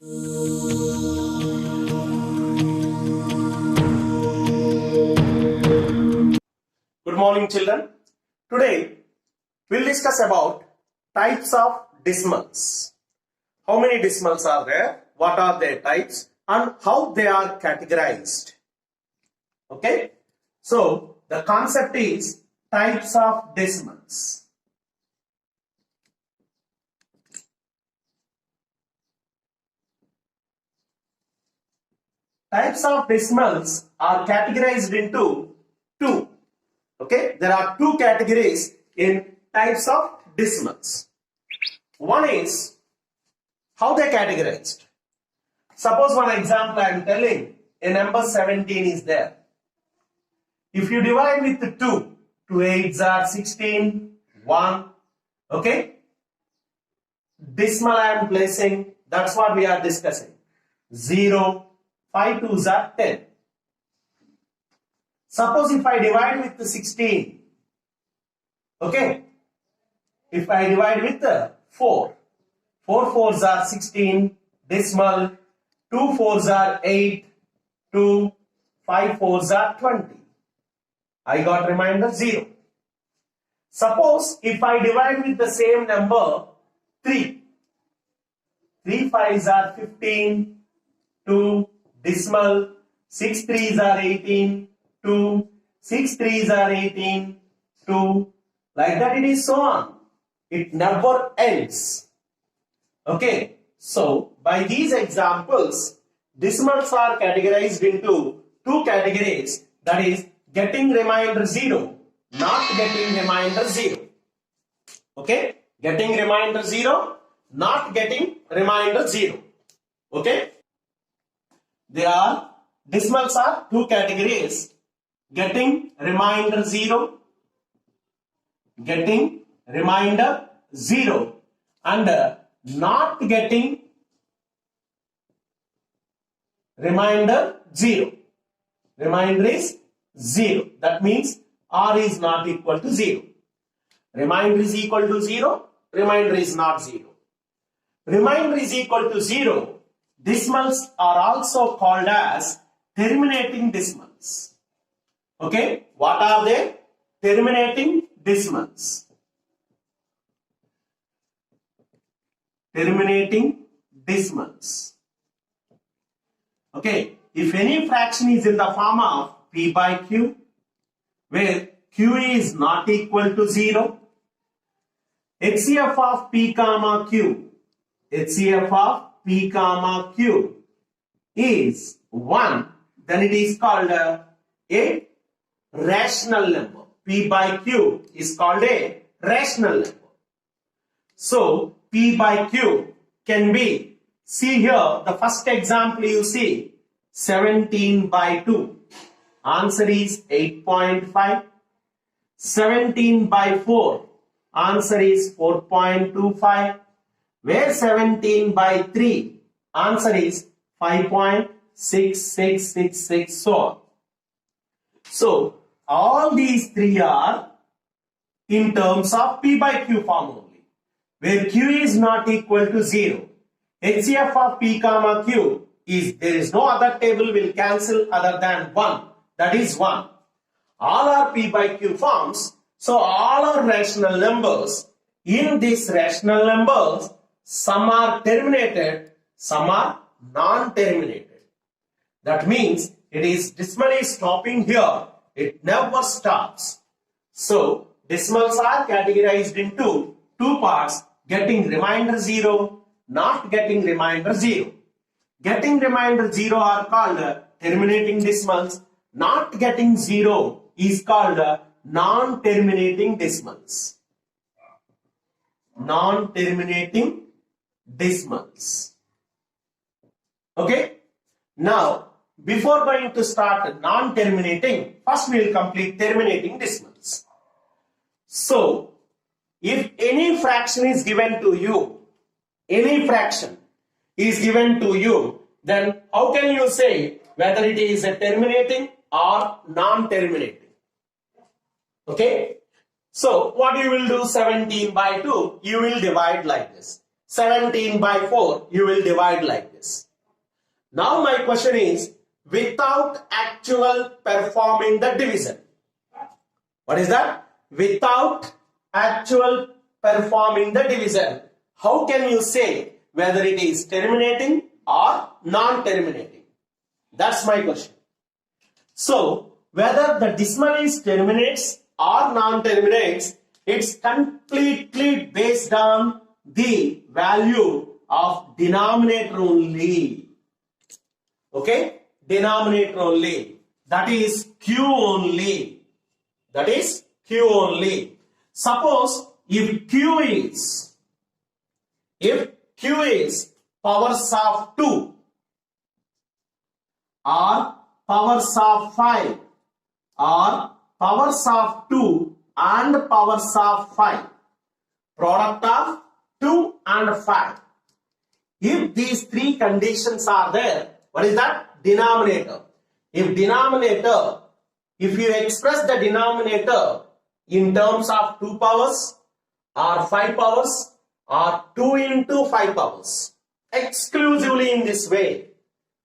Good morning, children. Today we'll discuss about types of decimals. How many decimals are there? What are their types and how they are categorized? Okay. So the concept is types of decimals. Types of decimals are categorized into two. Okay, there are two categories in types of decimals. One is how they categorized. Suppose one example I am telling, a number 17 is there. If you divide with 2, 2 8s are 16, 1, okay? Decimal I am placing, that's what we are discussing. 0, 5 2s are 10. Suppose if I divide with 16, okay? If I divide with 4, 4 4s are 16, decimal, 2 4s are 8, 2, 5 4s are 20. I got remainder 0. Suppose if I divide with the same number 3, 3 5s are 15, 2, decimal, 6 3s are 18, 2, 6 3s are 18, 2, like that it is so on. It never ends. Okay, so by these examples, decimals are categorized into two categories, that is getting remainder 0, not getting remainder 0. Okay, getting remainder 0, not getting remainder 0. Okay, decimals are two categories, getting remainder 0, getting remainder 0, and not getting remainder 0. Remainder is 0. That means R is not equal to 0. Remainder is equal to 0. Remainder is not 0. Remainder is equal to 0. Decimals are also called as terminating decimals. Okay, what are they? Terminating decimals. Terminating decimals. Okay, if any fraction is in the form of p by q, where q is not equal to 0, HCF of p comma q, HCF of p comma q is 1, then it is called a rational number. P by q is called a rational number. So P by Q can be, see here, the first example you see, 17 by 2. Answer is 8.5. 17 by 4. Answer is 4.25. Where 17 by 3. Answer is 5.6666, so on. So all these three are in terms of P by Q form only. Where Q is not equal to 0, HCF of P comma Q is, there is no other table will cancel other than 1, that is 1. All are P by Q forms, so all are rational numbers. In these rational numbers, some are terminated, some are non-terminated. That means it is decimal is stopping here, it never stops. So decimals are categorized into two parts, getting remainder 0, not getting remainder 0. Getting remainder 0 are called terminating decimals, not getting 0 is called non-terminating decimals. Non-terminating decimals. Okay, now before going to start non-terminating, first we will complete terminating decimals. So if any fraction is given to you, any fraction is given to you, then how can you say whether it is a terminating or non-terminating? Okay, so what you will do, 17 by 2, you will divide like this. 17 by 4, you will divide like this. Now my question is, without actual performing the division. What is that? Without actual performing the division, how can you say whether it is terminating or non-terminating? That's my question. So, whether the decimal is terminates or non-terminates, it's completely based on the value of denominator only. Okay? Denominator only. That is Q only. That is Q only. Suppose if Q is powers of 2 or powers of 5 or powers of 2 and powers of 5, product of 2 and 5. If these three conditions are there, what is that? Denominator. If you express the denominator in terms of 2 powers or 5 powers or 2 into 5 powers, exclusively in this way,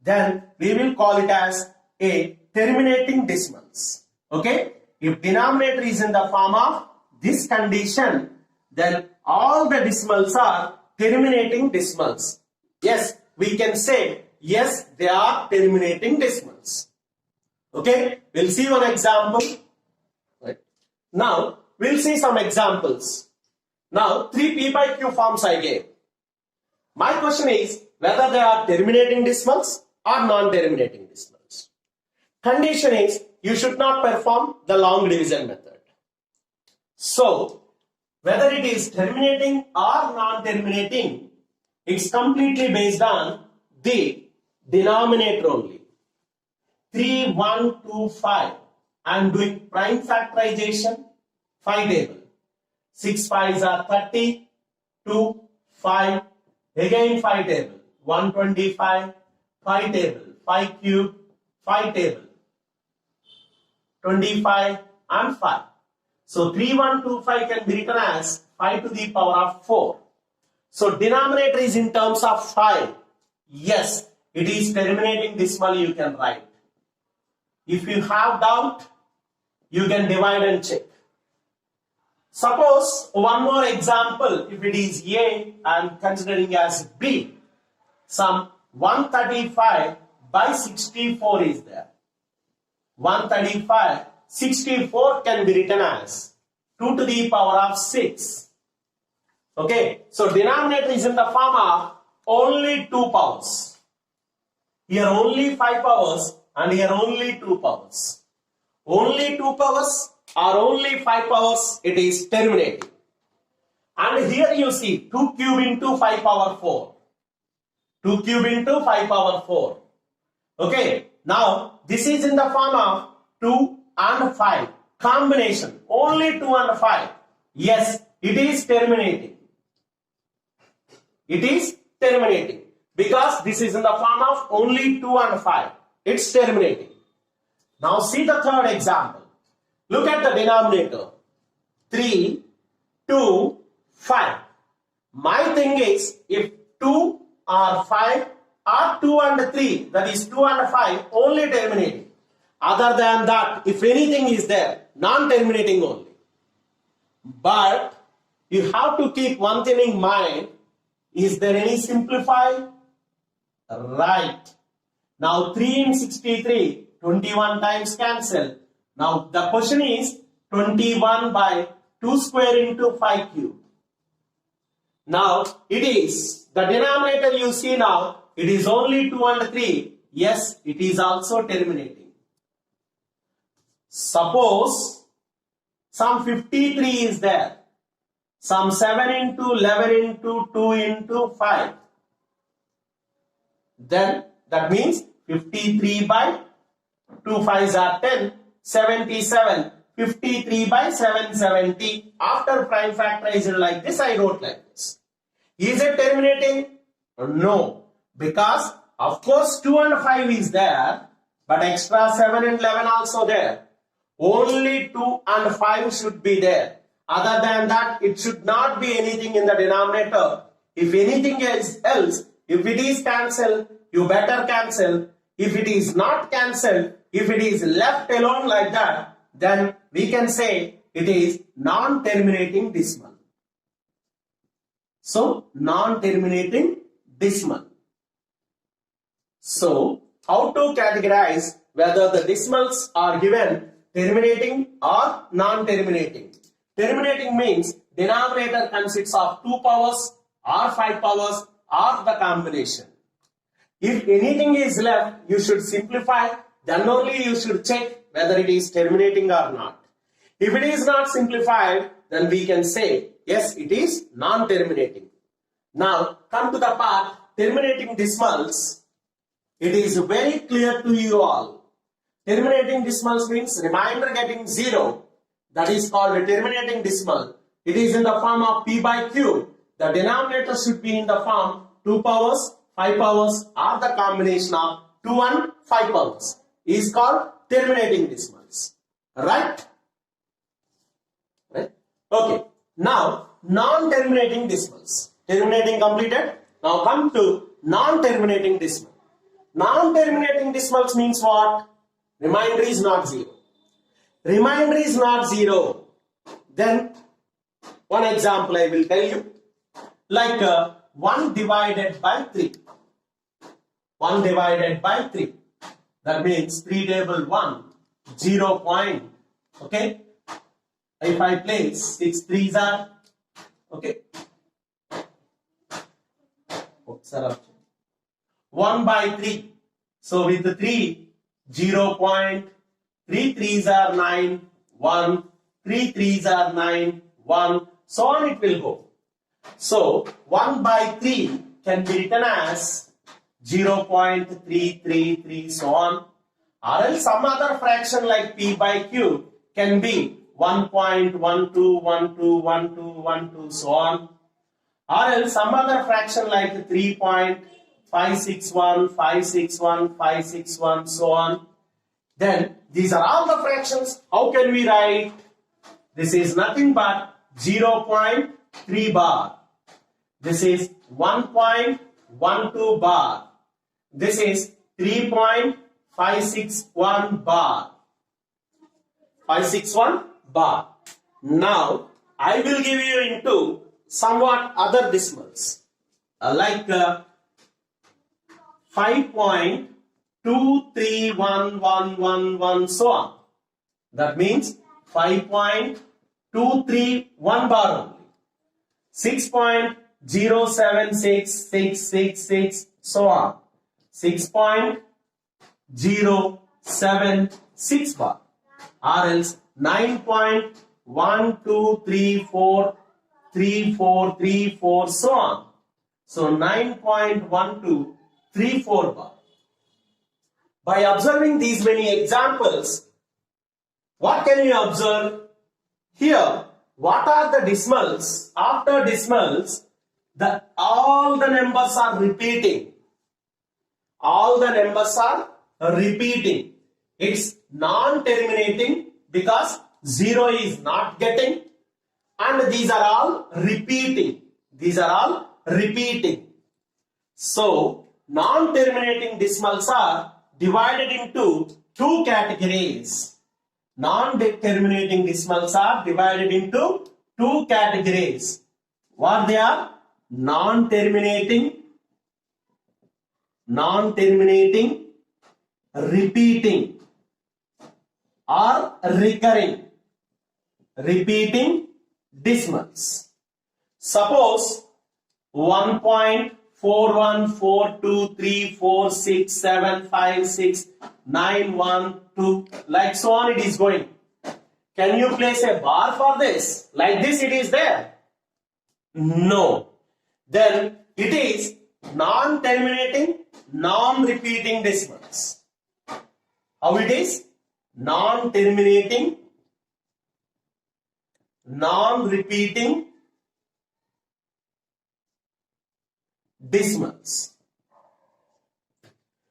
then we will call it as a terminating decimals. Okay? If denominator is in the form of this condition, then all the decimals are terminating decimals. Yes, we can say, yes, they are terminating decimals. Okay? We'll see one example. Right. Now, we'll see some examples. Now, 3p by q forms I gave. My question is whether they are terminating decimals or non-terminating decimals. Condition is you should not perform the long division method. So, whether it is terminating or non-terminating, it's completely based on the denominator only. 3, 1, 2, 5. I am doing prime factorization, 5 table. 6 5s are 30, 2, 5, again 5 table, 125, 5 table, 5 cube, 5 table, 25 and 5. So 3125 can be written as 5 to the power of 4. So denominator is in terms of 5. Yes, it is terminating decimal, you can write. If you have doubt, you can divide and check. Suppose one more example, if it is A, I am considering as B. Some 135 by 64 is there. 135, 64 can be written as 2 to the power of 6. Okay, so denominator is in the form of only 2 powers. Here only 5 powers and here only 2 powers. Only 2 powers or only 5 powers, it is terminating. And here you see 2 cube into 5 power 4. 2 cube into 5 power 4. Okay, now this is in the form of 2 and 5 combination. Only 2 and 5. Yes, it is terminating. It is terminating. Because this is in the form of only 2 and 5. It's terminating. Now see the third example. Look at the denominator. 3, 2, 5. My thing is, if 2 or 5 or 2 and 3, that is 2 and 5, only terminating. Other than that, if anything is there, non-terminating only. But you have to keep one thing in mind. Is there any simplify? Right. Now 3 in 63, 21 times cancel. Now the question is 21 by 2 square into 5 cube. Now it is, the denominator you see now, it is only 2 and 3. Yes, it is also terminating. Suppose some 53 is there. Some 7 into 11 into 2 into 5. Then that means 53 by 2 5s are 10. 77, 53 by 770. After prime factorization like this, I wrote like this. Is it terminating? No. Because, of course, 2 and 5 is there, but extra 7 and 11 also there. Only 2 and 5 should be there. Other than that, it should not be anything in the denominator. If anything else, if it is cancelled, you better cancel. If it is not cancelled, if it is left alone like that, then we can say it is non-terminating decimal. So, non-terminating decimal. So, how to categorize whether the decimals are given terminating or non-terminating? Terminating means denominator consists of 2 powers or 5 powers or the combination. If anything is left, you should simplify, then only you should check whether it is terminating or not. If it is not simplified, then we can say, yes, it is non-terminating. Now, come to the part terminating decimals. It is very clear to you all. Terminating decimals means remainder getting 0. That is called a terminating decimal. It is in the form of p by q. The denominator should be in the form 2 powers, 5 powers or the combination of 2 and 5 powers. Is called terminating decimals. Right? Right? Okay. Now, non-terminating decimals. Terminating completed. Now come to non-terminating decimal. Non-terminating decimals means what? Remainder is not 0. Remainder is not 0. Then, one example I will tell you. Like 1 divided by 3. 1 divided by 3. That means 3 table 1. 0 point. Okay. If I place 6 threes are. Okay. 1 by 3. So with the 3, 0.3 threes are 9, 1, 3 threes are 9, 1, so on it will go. So 1 by 3 can be written as 0.333 so on. Or else some other fraction like p by q can be 1.12121212 so on. Or else some other fraction like 3.561, 561, 561, so on. Then these are all the fractions. How can we write? This is nothing but 0.3 bar. This is 1.12 bar. This is 3.561 bar. 561 bar. Now I will give you into somewhat other decimals like 5.23111 so on. That means 5.231 bar only. 6.076666 so on. 6.076 bar. Or else 9.1234 so on. So 9.1234 bar. By observing these many examples, what can you observe? Here, what are the decimals? After decimals, all the numbers are repeating. All the numbers are repeating. It's non-terminating because 0 is not getting, and these are all repeating. These are all repeating. So, non-terminating decimals are divided into two categories. Non-terminating decimals are divided into two categories. What they are? Non-terminating, repeating, or recurring, repeating decimals. Suppose 1.414234675691 like so on it is going. Can you place a bar for this? Like this it is there? No. Then it is non-terminating, non-repeating decimals. How it is? Non-terminating, non-repeating decimals.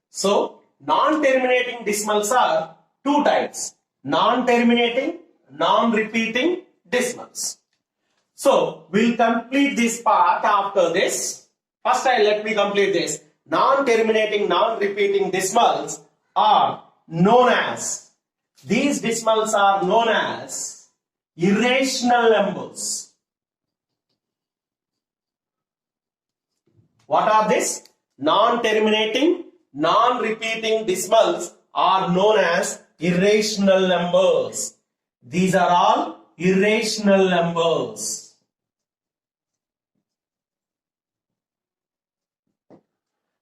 So, non-terminating decimals are two types. Non-terminating, non-repeating decimals. So we'll complete this part after this. First let me complete this. Non-terminating, non-repeating decimals are known as, these decimals are known as irrational numbers. What are these? Non-terminating, non-repeating decimals are known as irrational numbers. These are all irrational numbers.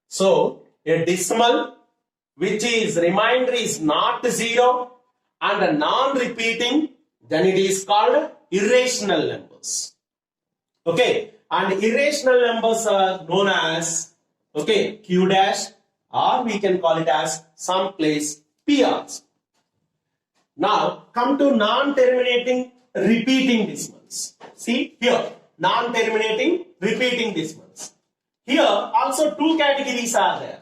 So, a decimal which is remainder is not 0 and a non-repeating, then it is called irrational numbers. Okay, and irrational numbers are known as, okay, Q dash, or we can call it as some place P also. Now, come to non-terminating repeating decimals. See here, non-terminating repeating decimals. Here also two categories are there.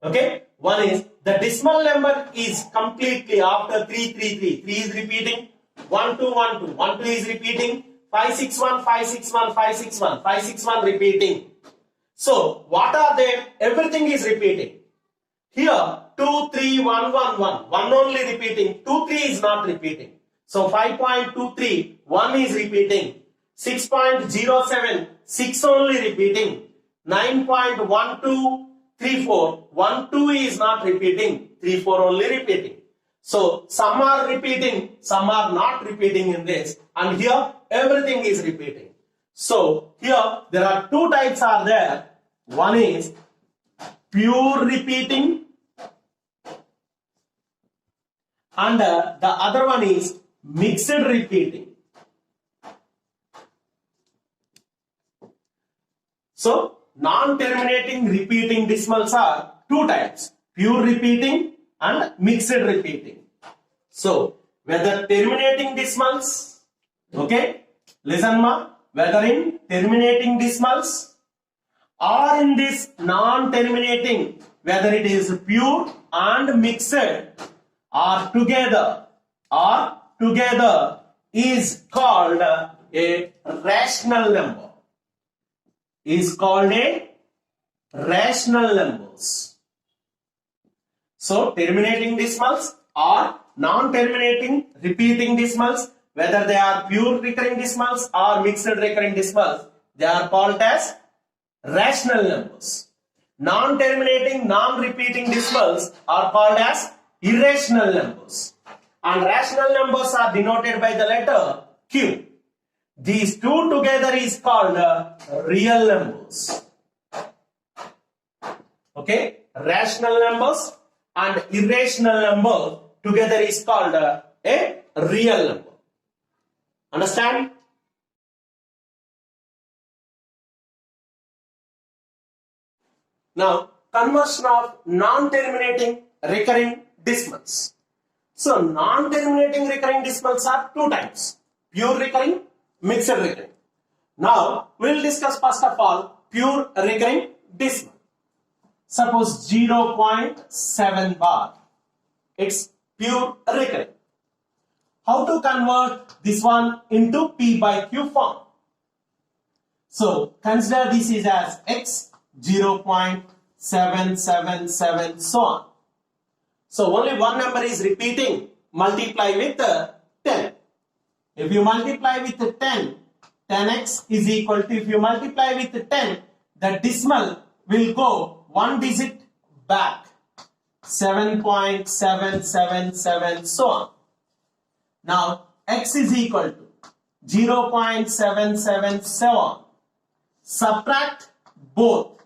Okay, one is the decimal number is completely after 333. 3 is repeating, 1212, 12 is repeating, 561, 561, 561, 561 repeating. So what are they? Everything is repeating. Here 2, 3, 1, 1, 1. 1 only repeating, 2, 3 is not repeating. So 5.23, 1 is repeating. 6.07, 6 only repeating. 9.1234, 1, 2 is not repeating, 3, 4 only repeating. So some are repeating, some are not repeating in this, and here everything is repeating. So here there are two types are there. One is pure repeating and the other one is mixed repeating. So non-terminating repeating decimals are two types, pure repeating and mixed repeating. So whether terminating decimals, okay, listen ma, whether in terminating decimals or in this non-terminating, whether it is pure and mixed or together is called a rational number. Is called a rational numbers. So terminating decimals or non-terminating repeating decimals, whether they are pure recurring decimals or mixed recurring decimals, they are called as rational numbers. Non-terminating, non-repeating decimals are called as irrational numbers. And rational numbers are denoted by the letter Q. These two together is called real numbers. Okay, rational numbers and irrational number together is called a real number. Understand? Now, conversion of non-terminating recurring decimals. So, non-terminating recurring decimals are two types, pure recurring, mixed recurring. Now, we will discuss first of all pure recurring decimal. Suppose 0.7 bar. It's pure recurring. How to convert this one into P by Q form? So, consider this is as X 0.777 so on. So, only one number is repeating. Multiply with 10. If you multiply with 10, 10x is equal to, if you multiply with 10, the decimal will go one digit back, 7.777 so on. Now, x is equal to 0.777. Subtract both.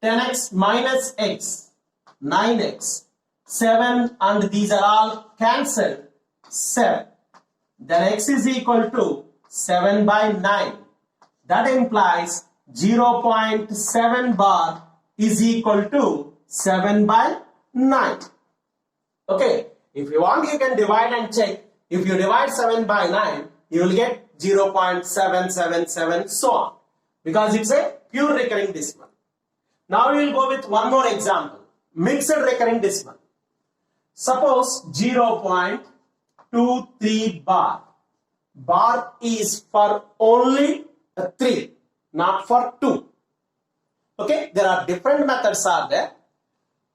10x minus x, 9x, 7 and these are all cancelled, 7. Then x is equal to 7 by 9. That implies 0.7 bar is equal to 7 by 9. Okay, if you want you can divide and check. If you divide 7 by 9, you will get 0.777 so on. Because it's a pure recurring decimal. Now we will go with one more example. Mixed recurring decimal. Suppose 0.23 bar. bar is for only 3, not for 2. Okay, there are different methods are there.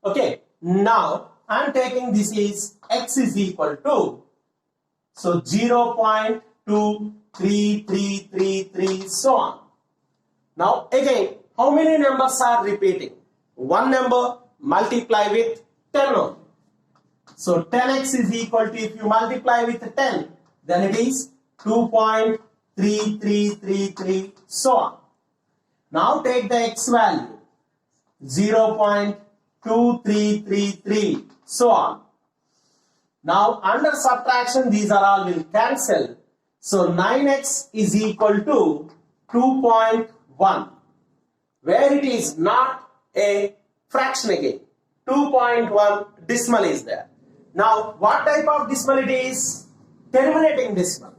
Okay, now I am taking this is x is equal to, so 0.23333 so on. Now again, how many numbers are repeating? One number multiply with 10 only. So 10x is equal to, if you multiply with 10, then it is 2.3333 so on. Now take the x value 0.2333 so on. Now under subtraction these are all will cancel. So 9x is equal to 2.1, where it is not a fraction again. 2.1 decimal is there. Now what type of decimal it is? Terminating decimal.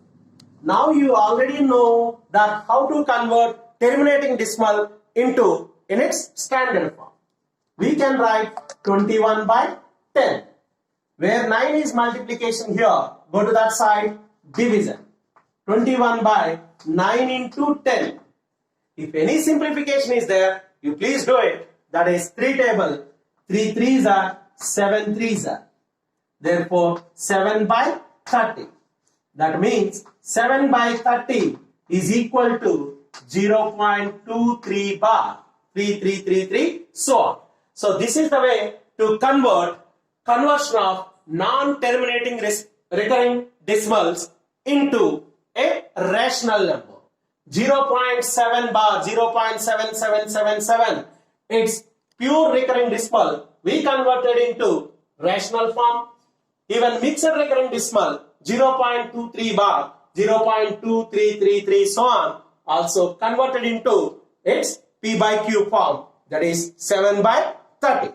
Now you already know that how to convert terminating decimal into in its standard form. We can write 21 by 10. Where 9 is multiplication here, go to that side, division. 21 by 9 into 10. If any simplification is there, you please do it. That is 3 table. 3 3s are 7 3s are. Therefore, 7 by 30. That means 7 by 30 is equal to 0.23 bar 3333 so on. So this is the way to conversion of non-terminating recurring decimals into a rational number. 0.7 bar 0.7777, it's pure recurring decimal. We converted into rational form. Even mixed recurring decimal 0.23 bar 0.2333 so on, also converted into its P by Q form, that is 7 by 30.